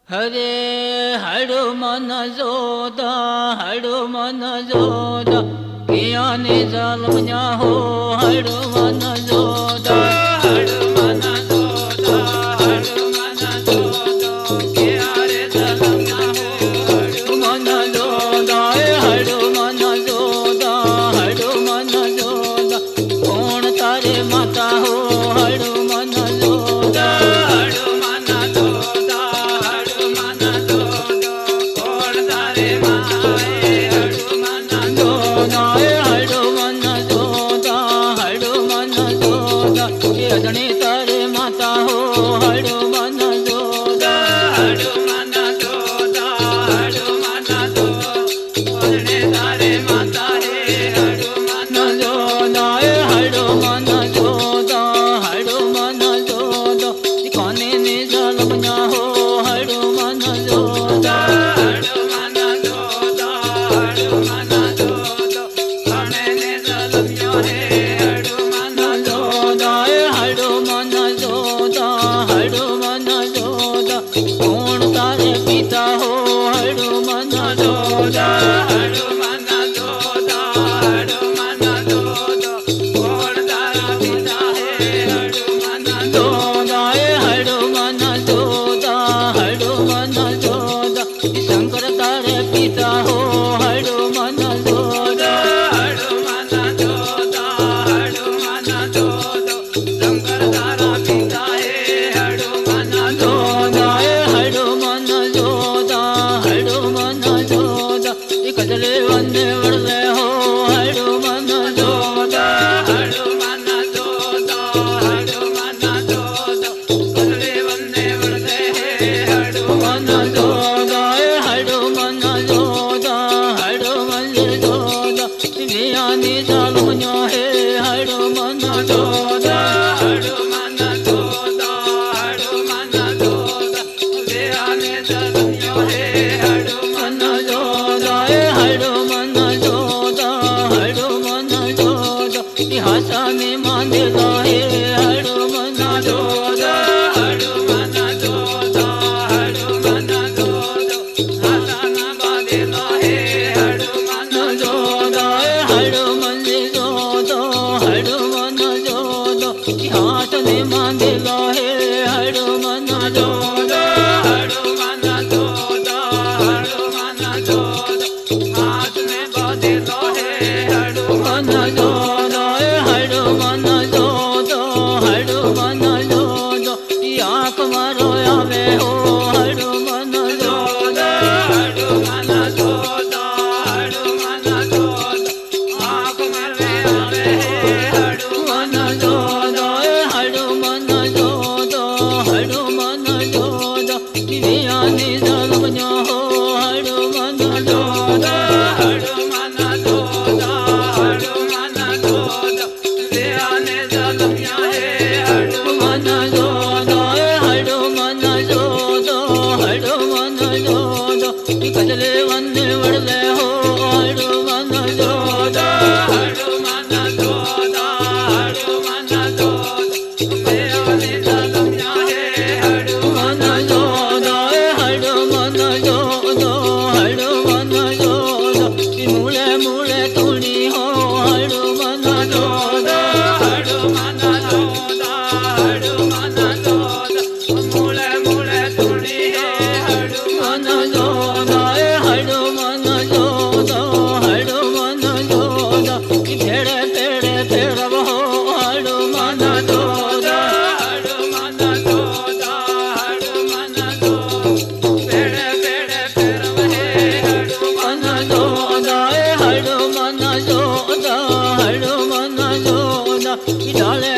हरे हनुमान जोदा हनुमान जोदा किया ने जालमया हो हनुमान जोदा हनुमान जोदा हनुमान जोदा किया रे जालमया हो हनुमान जोदा हनुमान जोदा हनुमान जोदा कौन तारे माता हो हनुमान जोदा हनुमान जोदा हनुमान जोदा कौन तारे माए हनुमान जोदा हनुमान जोदा हनुमान जोदा ये अजनी तारे माता हो हनुमान जोदा हनुमान जोदा हनुमान जोदा अजनी तारे माता रे हनुमान जोदा हनुमान जोदा हनुमान जोदा काने ने जालमया हो हनुमान जोदा हनुमान जोदा हनुमान जोदा काने ने जालमया रे हनुमान जोदा हनुमान जोदा हनुमान जोदा कौन तारे पिता हो हनुमान जोदा हनुमान जोदा हनुमान जोदा कौन तारा पिता है हनुमान जोदा हनुमान जोदा हनुमान जोदा शंकर तारे पिता हो हनुमान जोदा हनुमान जोदा हनुमान जोदा शंकर तारा पिता है हनुमान जोदा हनुमान जोदा हनुमान जोदा कजले वंदे वरले हो हनुमान जोदा हनुमान जोदा हनुमान जोदा कजले वंदे वरले हनुमान जोदा हनुमान जोदा हनुमान जोदा ज्ञानी जालमया है हनुमान जोदा हनुमान जोदा हनुमान जोदा ज्ञानी जालमया है हनुमान जोदा हनुमान जोदा हनुमान जोदा हासा ने मांदेला है हनुमान जोदा हनुमान जोदा हनुमान जोदा हासा ना बांदेला है हनुमान जोदा हनुमान जोदा हनुमान जोदा हाथ ने मांदेला है हनुमान जोदा हनुमान जोदा हनुमान जोदा हाथ में बांधेला है हनुमान जोदा हनुमान जोदा हनुमान जोदा आँख मारो आवे हो हनुमान जोदा हनुमान जोदा हनुमान जोदा आँख मारवे आवे हनुमान जोदा हनुमान जोदा हनुमान जोदा ज्ञानी जालमया हो हनुमान जोदा हनुमान जोदा हनुमान जोदा ज्ञानी जालमया है हनुमान जोदा हनुमान जोदा हनुमान जोदा कजले वंदे वरले हो हनुमान जोदा हनुमान जोदा हनुमान जोदा ज्ञानी जालमया है हनुमान जोदा हनुमान जोदा हनुमान जोदा मूले मूले तुणी हो हनुमान जोदा हनुमान जोदा हनुमान जोदा मूले मूले तुणी है हनुमान जोदा हनुमान जोदा हनुमान जोदा पेड़े पेड़े पेड़व हो हनुमान जोदा हनुमान जोदा हनुमान जोदा पेड़े पेड़े पेड़व है हनुमान जोदा हनुमान जोदा हनुमान जोदा डाले